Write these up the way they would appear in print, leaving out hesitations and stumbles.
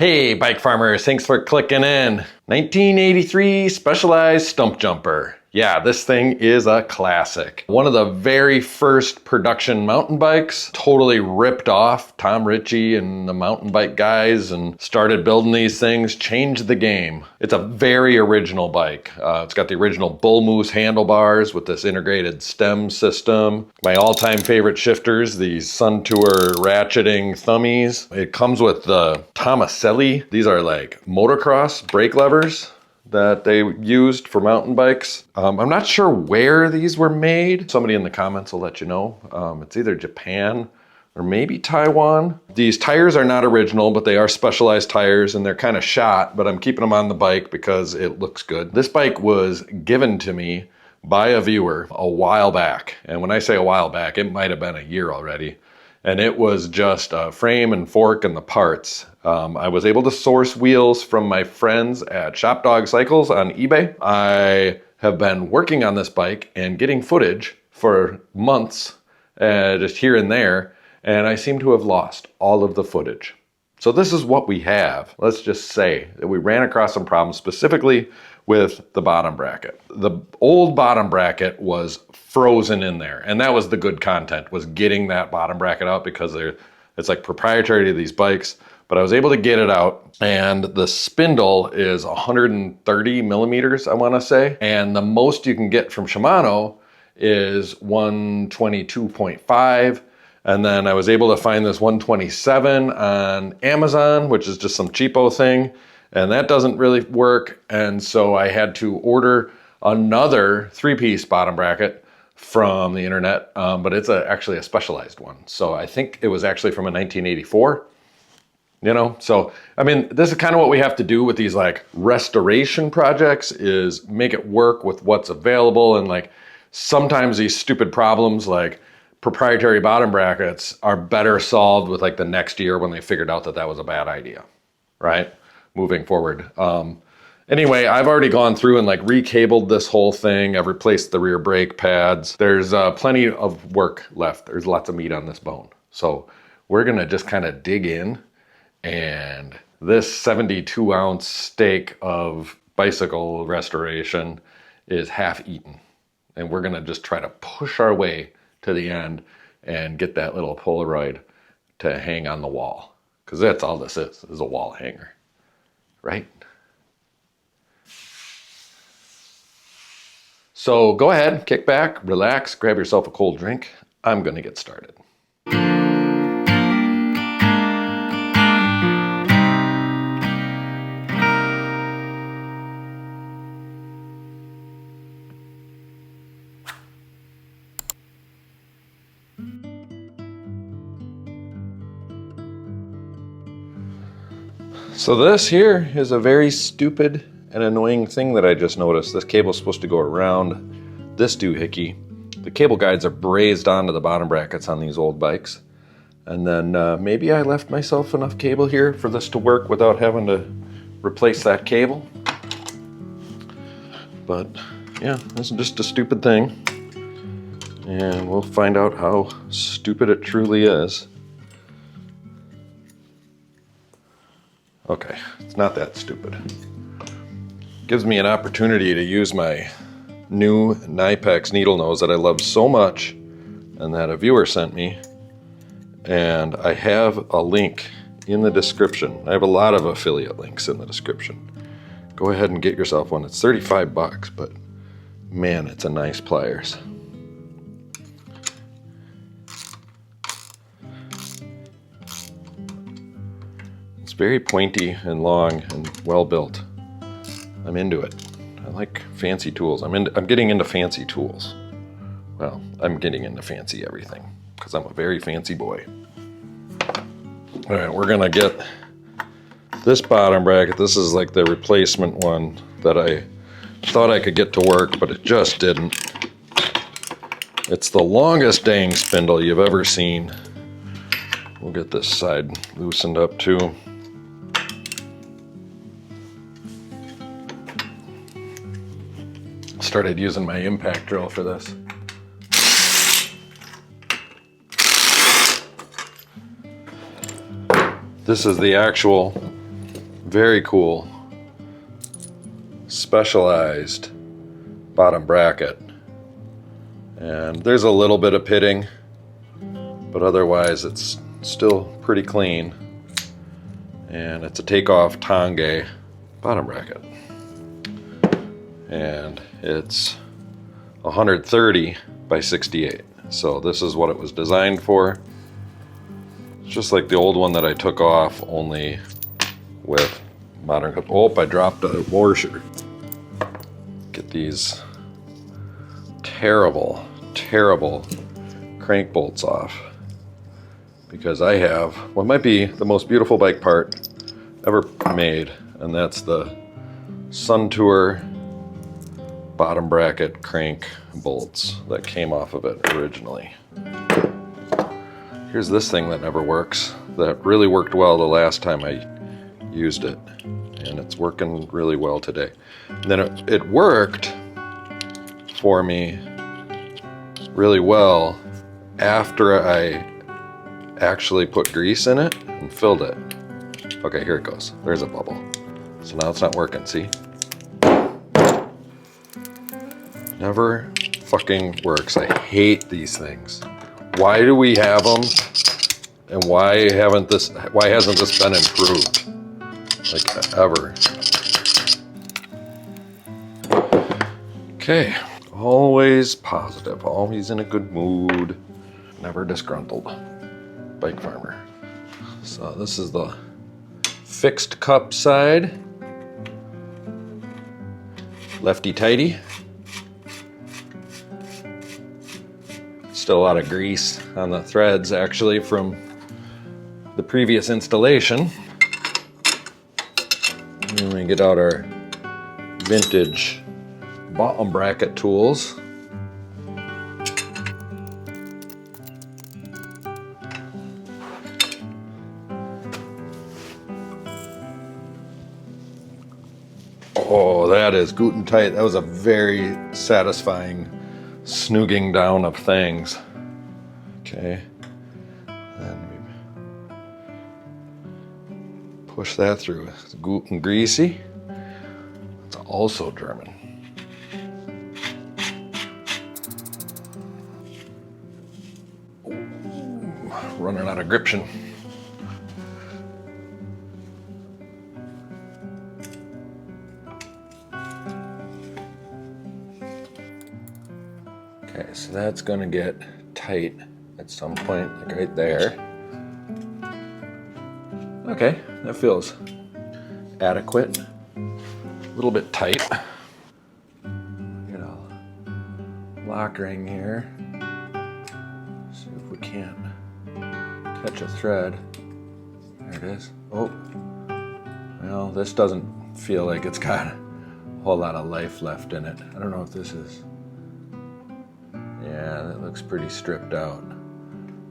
Hey bike farmers, thanks for clicking in. 1983 Specialized Stumpjumper. Yeah, this thing is a classic. One of the very first production mountain bikes, totally ripped off Tom Ritchie and the mountain bike guys and started building these things, changed the game. It's a very original bike. It's got the original bull moose handlebars with this integrated stem system. My all-time favorite shifters, these Sun Tour ratcheting thummies. It comes with the Tomaselli. These are like motocross brake levers that they used for mountain bikes. I'm not sure where these were made. Somebody in the comments will let you know. It's either Japan or maybe Taiwan. These tires are not original, but they are specialized tires and they're kind of shot, but I'm keeping them on the bike because it looks good. This bike was given to me by a viewer a while back. And when I say a while back, it might have been a year already. And it was just a frame and fork and the parts. I was able to source wheels from my friends at Shop Dog Cycles on eBay. I have been working on this bike and getting footage for months, just here and there, and I seem to have lost all of the footage. So this is what we have. Let's just say that we ran across some problems specifically with the bottom bracket. The old bottom bracket was frozen in there, and that was the good content, was getting that bottom bracket out because it's like proprietary to these bikes. But I was able to get it out, and the spindle is 130 millimeters, I want to say. And the most you can get from Shimano is 122.5. And then I was able to find this 127 on Amazon, which is just some cheapo thing. And that doesn't really work. And so I had to order another 3-piece bottom bracket from the internet, but it's actually a specialized one. So I think it was actually from a 1984. You know, so, I mean, this is kind of what we have to do with these like restoration projects, is make it work with what's available. And like sometimes these stupid problems like proprietary bottom brackets are better solved with like the next year when they figured out that that was a bad idea, right? Moving forward. Anyway, I've already gone through and like recabled this whole thing. I've replaced the rear brake pads. There's plenty of work left. There's lots of meat on this bone. So we're gonna just kind of dig in. And this 72-ounce steak of bicycle restoration is half eaten. And we're gonna just try to push our way to the end and get that little Polaroid to hang on the wall. Because that's all this is a wall hanger, right? So go ahead, kick back, relax, grab yourself a cold drink. I'm gonna get started. So this here is a very stupid and annoying thing that I just noticed. This cable's supposed to go around this doohickey. The cable guides are brazed onto the bottom brackets on these old bikes. And then maybe I left myself enough cable here for this to work without having to replace that cable. But yeah, this is just a stupid thing. And we'll find out how stupid it truly is. Okay, it's not that stupid. Gives me an opportunity to use my new Knipex needle nose that I love so much and that a viewer sent me. And I have a link in the description. I have a lot of affiliate links in the description. Go ahead and get yourself one. It's 35 bucks, but man, it's a nice pliers. It's very pointy and long and well built. I'm into it. I like fancy tools. I'm getting into fancy tools. Well, I'm getting into fancy everything because I'm a very fancy boy. All right, we're gonna get this bottom bracket. This is like the replacement one that I thought I could get to work, but it just didn't. It's the longest dang spindle you've ever seen. We'll get this side loosened up too. Started using my impact drill for this. This is the actual Very cool. Specialized bottom bracket. And there's a little bit of pitting, but otherwise it's still pretty clean. And it's a takeoff Tange bottom bracket. And it's 130 by 68. So this is what it was designed for. It's just like the old one that I took off, only with modern. Oh, I dropped a washer. Get these terrible crank bolts off, because I have what might be the most beautiful bike part ever made, and that's the Sun Tour bottom bracket crank bolts that came off of it originally. Here's this thing that never works, that really worked well the last time I used it, and it's working really well today. And then it worked for me really well after I actually put grease in it and filled it. Okay, here it goes. There's a bubble. So now it's not working, see? Never fucking works. I hate these things. Why do we have them? And why hasn't this been improved? Like, ever. Okay. Always positive, always in a good mood, never disgruntled. Bike farmer. So this is the fixed cup side. Lefty tighty. Still a lot of grease on the threads actually from the previous installation. And we get out our vintage bottom bracket tools. Oh, that is guten tight. That was a very satisfying snooging down of things. Okay. Then we push that through. It's guten greasy. It's also German. Running out of gription. Okay, so that's gonna get tight at some point, like right there. Okay, that feels adequate. A little bit tight. Get a lock ring here. See if we can't catch a thread. There it is. Oh, well, this doesn't feel like it's got a whole lot of life left in it. I don't know if this is, yeah, that looks pretty stripped out.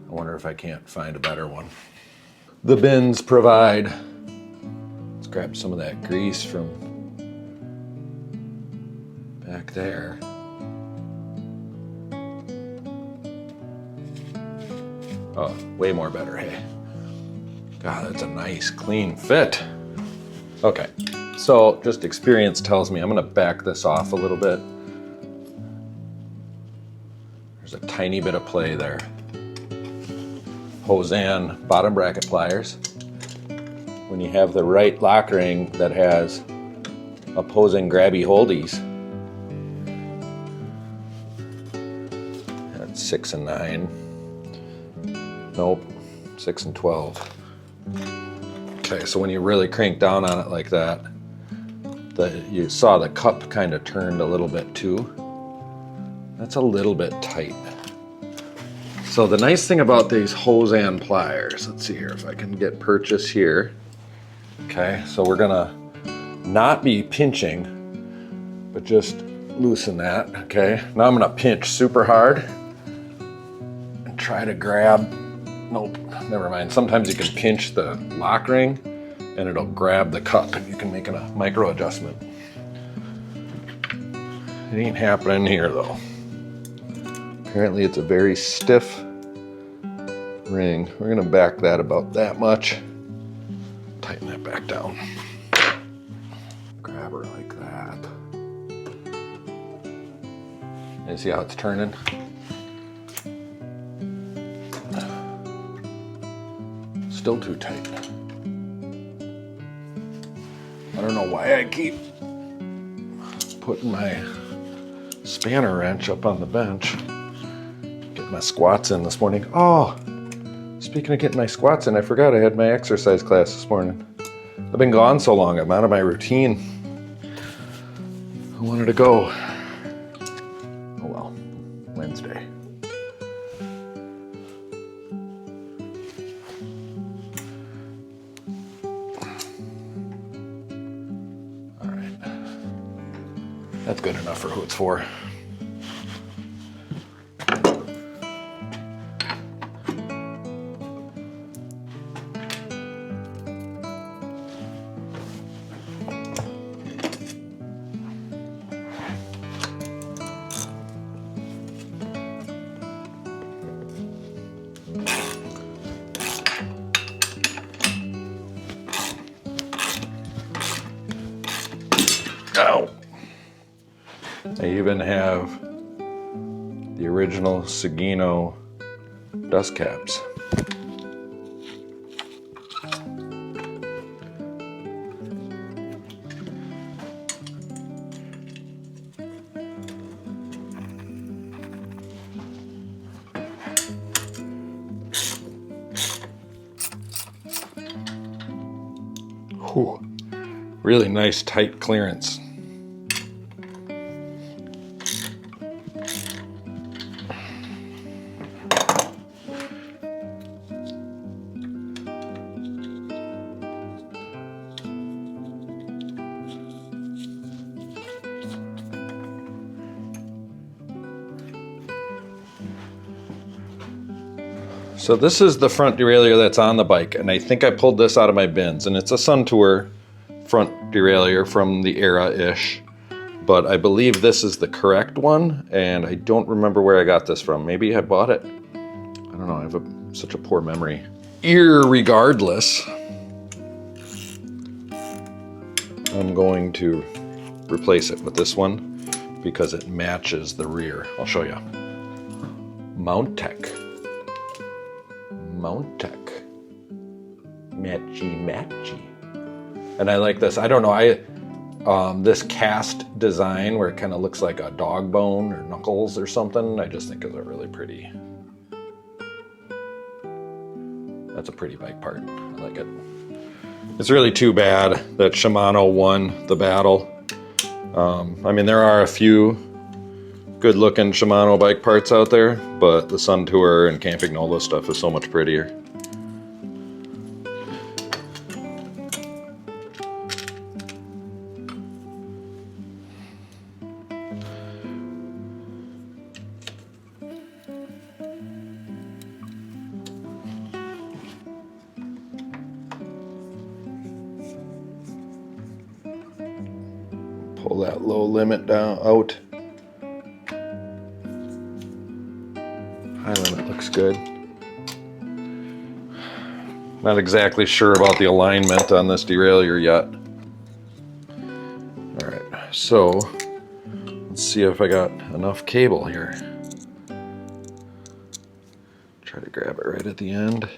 I wonder if I can't find a better one. The bins provide, let's grab some of that grease from back there. Oh, way more better, hey. God, that's a nice, clean fit. Okay, so just experience tells me I'm gonna back this off a little bit. There's a tiny bit of play there. Hosan bottom bracket pliers. When you have the right lock ring that has opposing grabby holdies. That's 6 and 9. Nope, 6 and 12. Okay, so when you really crank down on it like that, you saw the cup kind of turned a little bit too. That's a little bit tight. So the nice thing about these Hosan pliers, let's see here if I can get purchase here. Okay, so we're gonna not be pinching, but just loosen that, okay? Now I'm gonna pinch super hard and try to grab, nope, never mind. Sometimes you can pinch the lock ring and it'll grab the cup and you can make a micro adjustment. It ain't happening here though. Apparently it's a very stiff ring. We're gonna back that about that much. Tighten that back down. grab her like that. You see how it's turning? Still too tight. I don't know why I keep putting my spanner wrench up on the bench. Get my squats in this morning. Oh, speaking of getting my squats in, I forgot I had my exercise class this morning. I've been gone so long, I'm out of my routine. I wanted to go. Oh well, Wednesday. All right, that's good enough for who it's for. Ow. I even have the original Sagino dust caps. Whew. Really nice tight clearance. So this is the front derailleur that's on the bike, and I think I pulled this out of my bins, and it's a Sun Tour front derailleur from the era-ish, but I believe this is the correct one, and I don't remember where I got this from. Maybe I bought it. I don't know, I have such a poor memory. Irregardless, I'm going to replace it with this one because it matches the rear. I'll show you. Mountech. Matchy. And I like this. I don't know, this cast design where it kind of looks like a dog bone or knuckles or something, I just think is a really pretty. That's a pretty bike part. I like it. It's really too bad that Shimano won the battle. I mean, there are a few good looking Shimano bike parts out there, but the Sun Tour and Campagnola stuff is so much prettier. Pull that low limit down out. High limit looks good. Not exactly sure about the alignment on this derailleur yet. All right, so let's see if I got enough cable here. Try to grab it right at the end.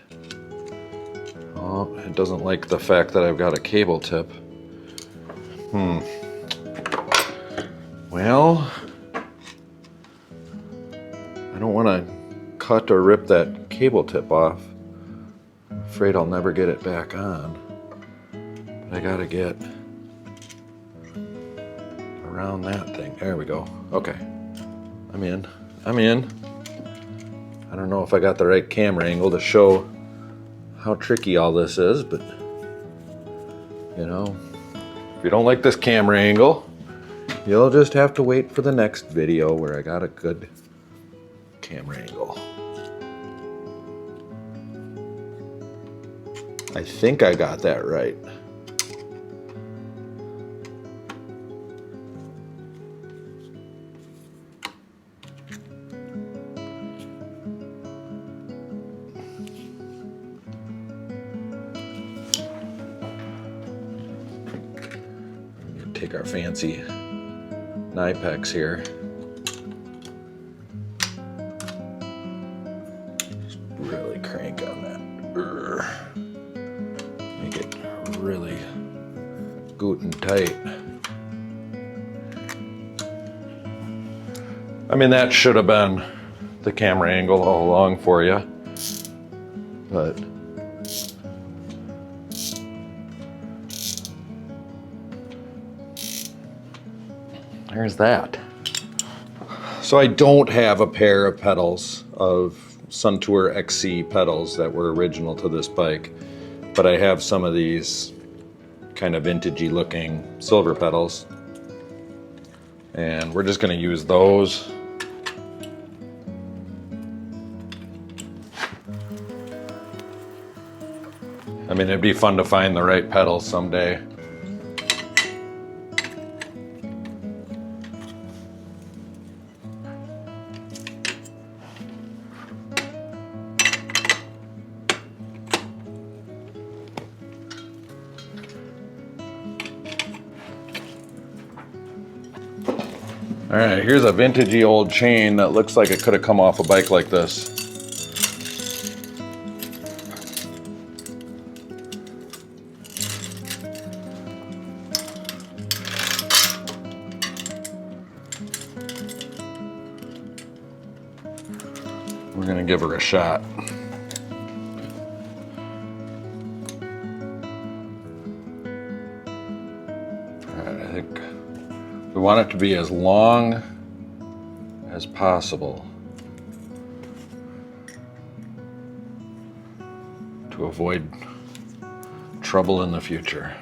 Oh, it doesn't like the fact that I've got a cable tip. Well, I don't want to cut or rip that cable tip off. I'm afraid I'll never get it back on. But I gotta get around that thing. There we go. Okay. I'm in. I don't know if I got the right camera angle to show how tricky all this is, but you know, if you don't like this camera angle, you'll just have to wait for the next video where I got a good camera angle. I think I got that right. take our fancy Knipex here. Just really crank on that. Make it really good and tight. I mean, that should have been the camera angle all along for you, but there's that. So I don't have a pair of pedals of Suntour XC pedals that were original to this bike, but I have some of these kind of vintagey looking silver pedals, and we're just going to use those. I mean, it'd be fun to find the right pedals someday. All right, here's a vintagey old chain that looks like it could have come off a bike like this. We're gonna give her a shot. All right, I think we want it to be as long as possible to avoid trouble in the future.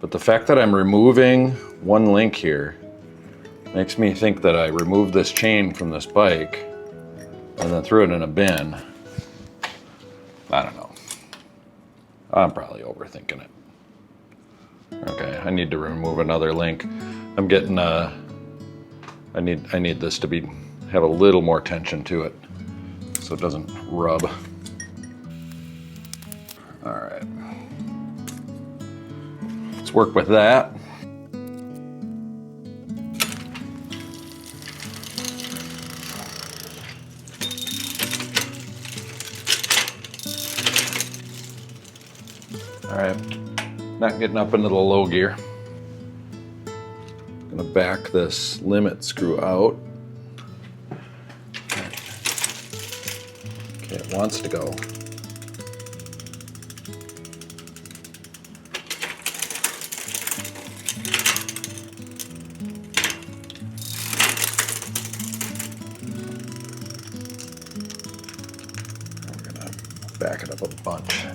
But the fact that I'm removing one link here makes me think that I removed this chain from this bike and then threw it in a bin. I don't know. I'm probably overthinking it. Okay, I need to remove another link. I'm getting I need this to have a little more tension to it so it doesn't rub. All right. Let's work with that. All right, not getting up into the low gear. Gonna back this limit screw out. Okay, it wants to go. We're gonna back it up a bunch.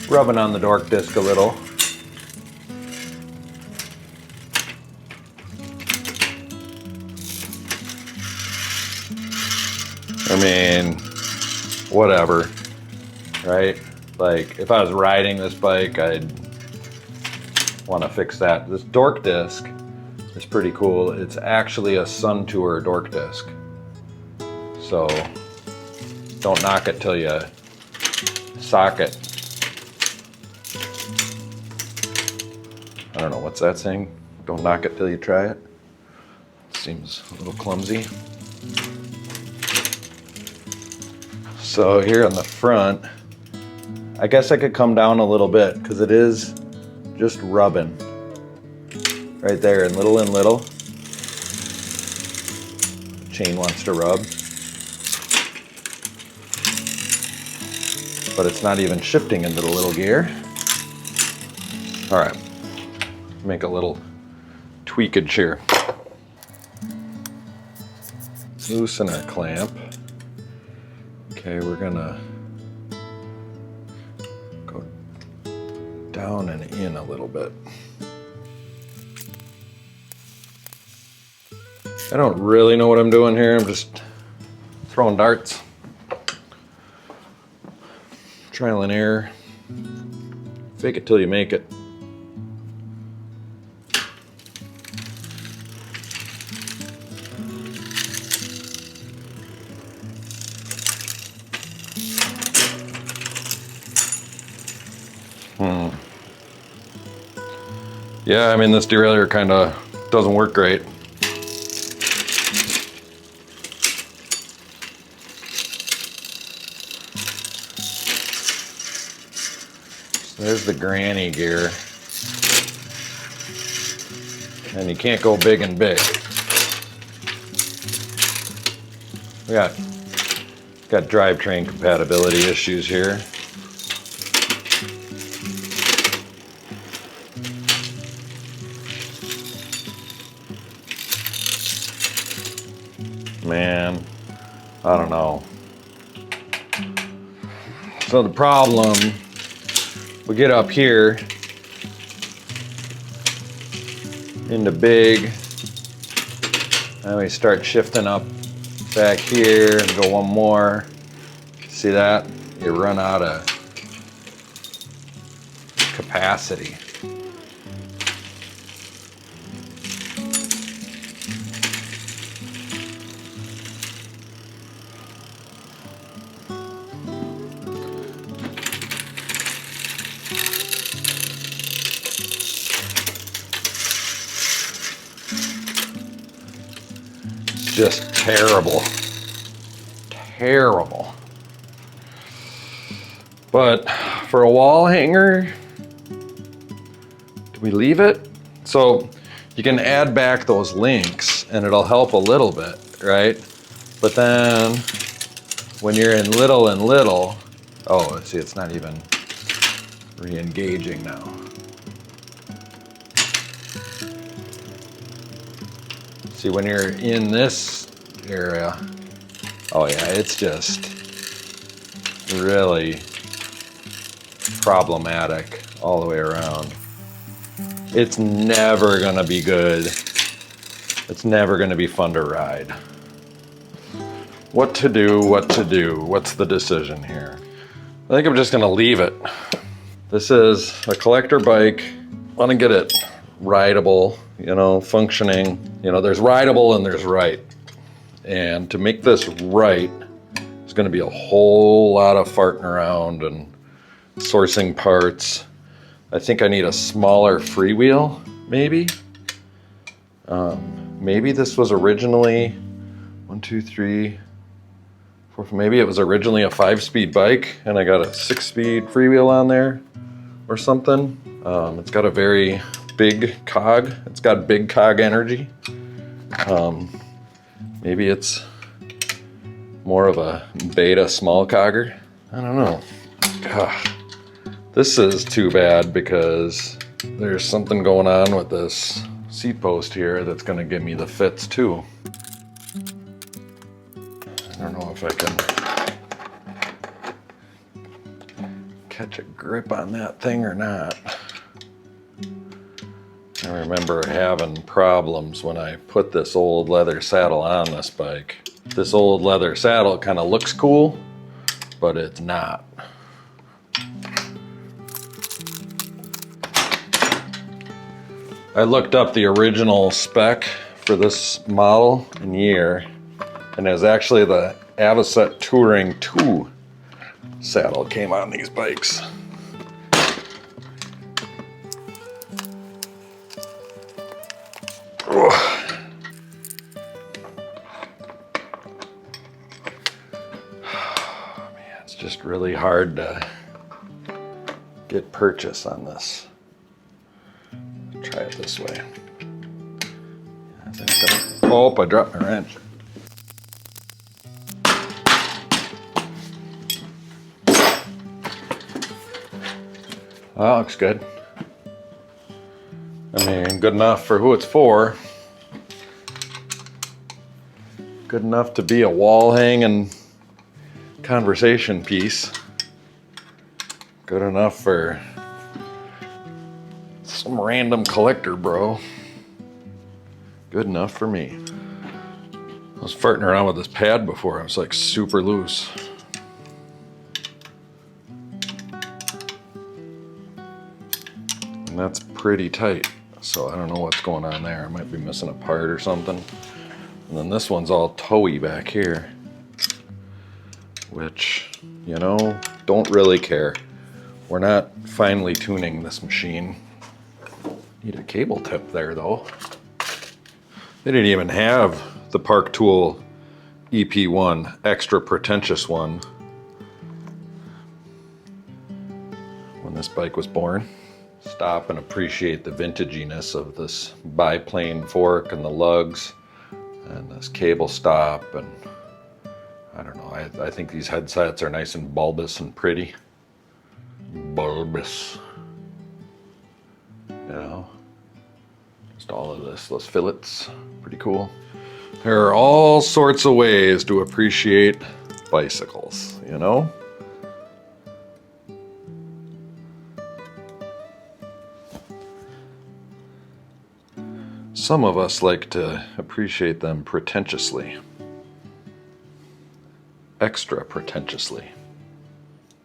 Rubbing on the dork disc a little. I mean, whatever, right? Like, if I was riding this bike, I'd want to fix that. This dork disc is pretty cool. It's actually a Suntour dork disc. So, don't knock it till you sock it. I don't know, what's that saying? Don't knock it till you try it. Seems a little clumsy. So here on the front, I guess I could come down a little bit because it is just rubbing right there and little. Chain wants to rub, but it's not even shifting into the little gear. All right. Make a little tweakage here. Loosen our clamp. Okay, we're gonna go down and in a little bit. I don't really know what I'm doing here. I'm just throwing darts. Trial and error. Fake it till you make it. Yeah, I mean, this derailleur kind of doesndoesn't work great. So there's the granny gear. And you can't go big and big. We got drivetrain compatibility issues here. Man, I don't know. So the problem, we get up here into big, and we start shifting up back here and go one more. See that? You run out of capacity. Just terrible. Terrible. But for a wall hanger, do we leave it? So you can add back those links and it'll help a little bit, right? But then when you're in little and little, oh, see, it's not even re-engaging now. See, when you're in this area, oh yeah, it's just really problematic all the way around. It's never gonna be good. It's never gonna be fun to ride. What to do, what to do? What's the decision here? I think I'm just gonna leave it. This is a collector bike. I wanna get it rideable, you know, functioning. You know, there's rideable and there's right. And to make this right, there's gonna be a whole lot of farting around and sourcing parts. I think I need a smaller freewheel, maybe. Maybe this was originally 1, 2, 3, 4, maybe it was originally a 5-speed bike and I got a 6-speed freewheel on there or something. It's got a very big cog. It's got big cog energy. Maybe it's more of a beta small cogger. I don't know. Ugh. This is too bad because there's something going on with this seat post here that's gonna give me the fits too. I don't know if I can catch a grip on that thing or not. I remember having problems when I put this old leather saddle on this bike. This old leather saddle kind of looks cool, but it's not. I looked up the original spec for this model and year, and it was actually the Avocet Touring 2 saddle came on these bikes. Just really hard to get purchase on this. Try it this way. Oh, I dropped my wrench. That looks good. I mean, good enough for who it's for. Good enough to be a wall hanging conversation piece. Good enough for some random collector bro. Good enough for me. I was farting around with this pad before. I was like super loose. And that's pretty tight. So I don't know what's going on there. I might be missing a part or something. And then this one's all towy back here, which, you know, don't really care. We're not finely tuning this machine. Need a cable tip there though. They didn't even have the Park Tool EP1, extra pretentious one, when this bike was born. Stop and appreciate the vintaginess of this biplane fork and the lugs and this cable stop, and I don't know, I think these headsets are nice and bulbous and pretty. Bulbous. You know, just all of this, those fillets, pretty cool. There are all sorts of ways to appreciate bicycles, you know? Some of us like to appreciate them pretentiously. Extra pretentiously.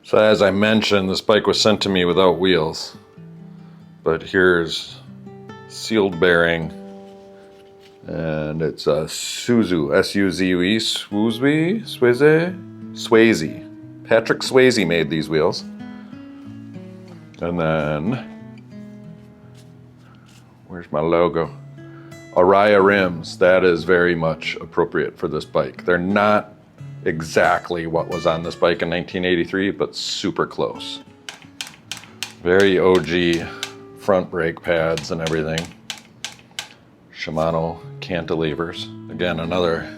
So as I mentioned, this bike was sent to me without wheels. But here's sealed bearing. And it's a Suzu, S-U-Z-U-E, Swayze. Patrick Swayze made these wheels. And then, where's my logo? Araya rims. That is very much appropriate for this bike. They're not exactly what was on this bike in 1983, but super close. Very OG front brake pads and everything. Shimano cantilevers. Again, another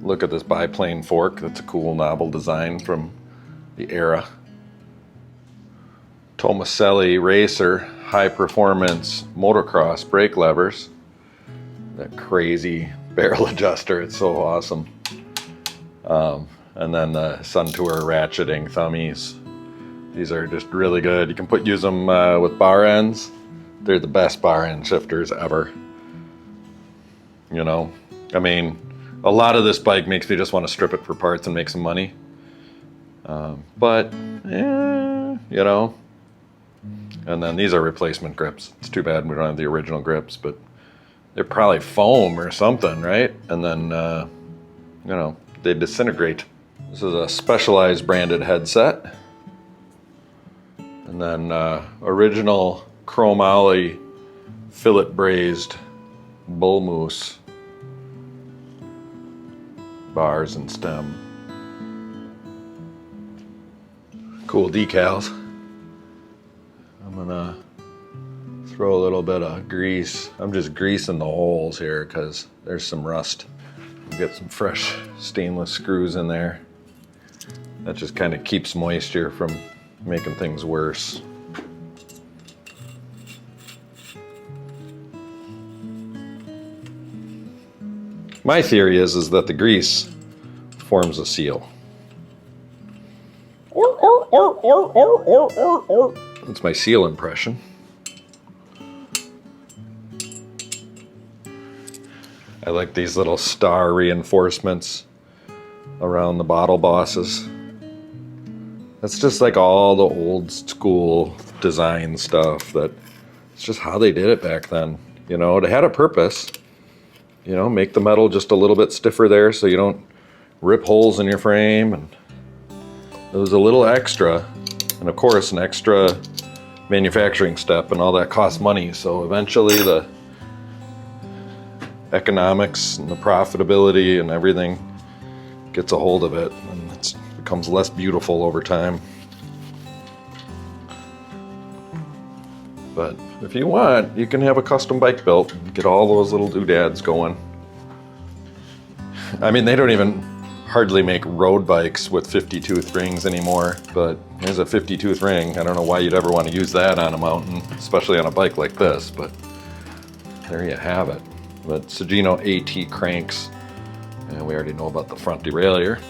look at this biplane fork. That's a cool novel design from the era. Tomaselli Racer high performance motocross brake levers. That crazy barrel adjuster, it's so awesome. And then the Suntour ratcheting thummies. These are just really good. You can use them with bar ends. They're the best bar end shifters ever. You know, I mean, a lot of this bike makes me just want to strip it for parts and make some money. But, yeah, you know. And then these are replacement grips. It's too bad we don't have the original grips, but they're probably foam or something, right? And then, you know, they disintegrate. This is a Specialized branded headset. And then original chromoly fillet brazed bull moose bars and stem. Cool decals. I'm gonna throw a little bit of grease. I'm just greasing the holes here because there's some rust. We'll get some fresh stainless screws in there. That just kind of keeps moisture from making things worse. My theory is that the grease forms a seal. That's my seal impression. I like these little star reinforcements around the bottle bosses. That's just like all the old school design stuff. That it's just how they did it back then. You know, it had a purpose. You know, make the metal just a little bit stiffer there so you don't rip holes in your frame. And it was a little extra. And of course, an extra manufacturing step, and all that costs money. So eventually the economics and the profitability and everything gets a hold of it, and it becomes less beautiful over time. But if you want, you can have a custom bike built and get all those little doodads going. I mean, they don't even hardly make road bikes with 50-tooth rings anymore, but here's a 50-tooth ring. I don't know why you'd ever want to use that on a mountain, especially on a bike like this, but there you have it. But Sugino AT cranks, and we already know about the front derailleur.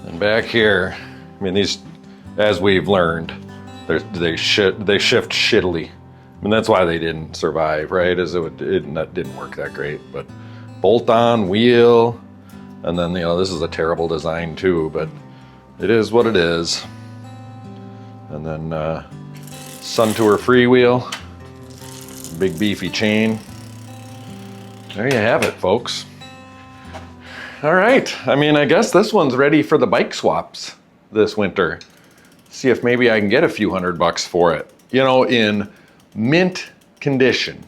And back here, I mean, these, as we've learned, they shift shittily. I mean, that's why they didn't survive, right? Is it didn't work that great. But bolt-on wheel, and then, you know, this is a terrible design too, but it is what it is. And then Suntour freewheel, big beefy chain. There you have it, folks. All right, I mean, I guess this one's ready for the bike swaps this winter. See if maybe I can get a few $100 for it. You know, in mint condition.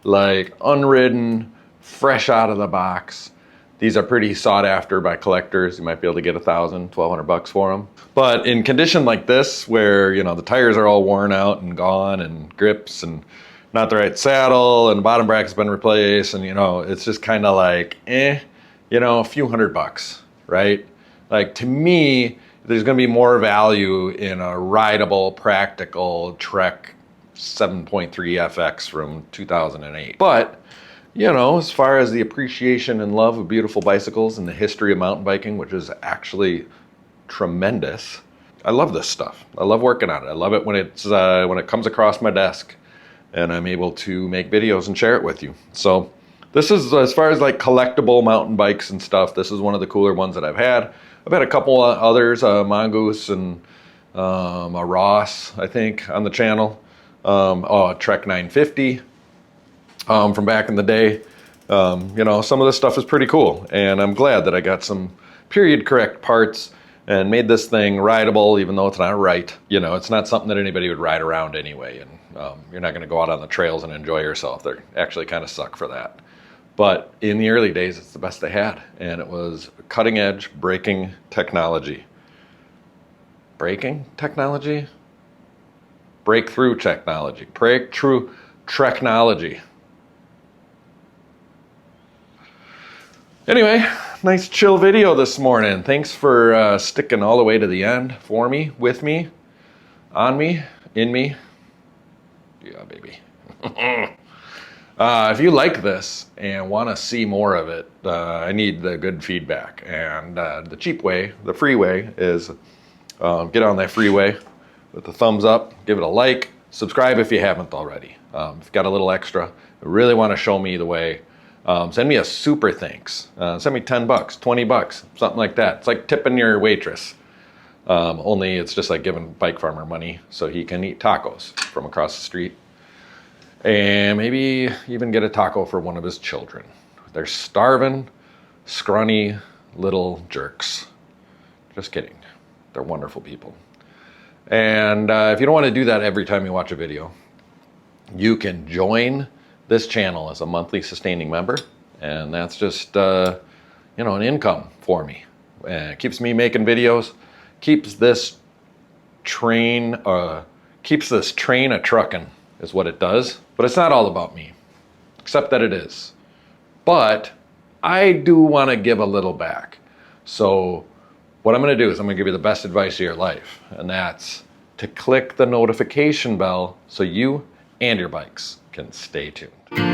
like unridden, fresh out of the box. These are pretty sought after by collectors. You might be able to get $1,000, $1,200 for them. But in condition like this, where, you know, the tires are all worn out and gone and grips and not the right saddle and the bottom bracket's been replaced and, you know, it's just kind of like, you know, a few $100, right? Like, to me, there's going to be more value in a rideable, practical Trek 7.3 FX from 2008. But, you know, as far as the appreciation and love of beautiful bicycles and the history of mountain biking, which is actually tremendous, I love this stuff. I love working on it. I love it when it comes across my desk and I'm able to make videos and share it with you. So this is, as far as like collectible mountain bikes and stuff, this is one of the cooler ones that I've had. I've had a couple others, a Mongoose and a Ross, I think, on the channel. A Trek 950 from back in the day. You know, some of this stuff is pretty cool, and I'm glad that I got some period correct parts and made this thing rideable, even though it's not right. You know, it's not something that anybody would ride around anyway, and you're not going to go out on the trails and enjoy yourself. They actually kind of suck for that. But in the early days, it's the best they had, and it was cutting edge braking technology. Braking technology? Breakthrough technology. Breakthrough technology. Anyway, nice chill video this morning. Thanks for sticking all the way to the end for me, with me, on me, in me. Yeah, baby. If you like this and want to see more of it, I need the good feedback. And the cheap way, the free way, is get on that freeway with the thumbs up, give it a like, subscribe if you haven't already. If you've got a little extra, really want to show me the way, send me a super thanks. Send me $10, $20, something like that. It's like tipping your waitress. Only it's just like giving Bike Farmer money so he can eat tacos from across the street. And maybe even get a taco for one of his children. They're starving, scrawny little jerks. Just kidding. They're wonderful people. And if you don't want to do that every time you watch a video, you can join this channel as a monthly sustaining member. And that's just, you know, an income for me. It keeps me making videos, keeps this train a-trucking is what it does. But it's not all about me, except that it is. But I do want to give a little back. So what I'm going to do is I'm going to give you the best advice of your life, and that's to click the notification bell so you and your bikes can stay tuned.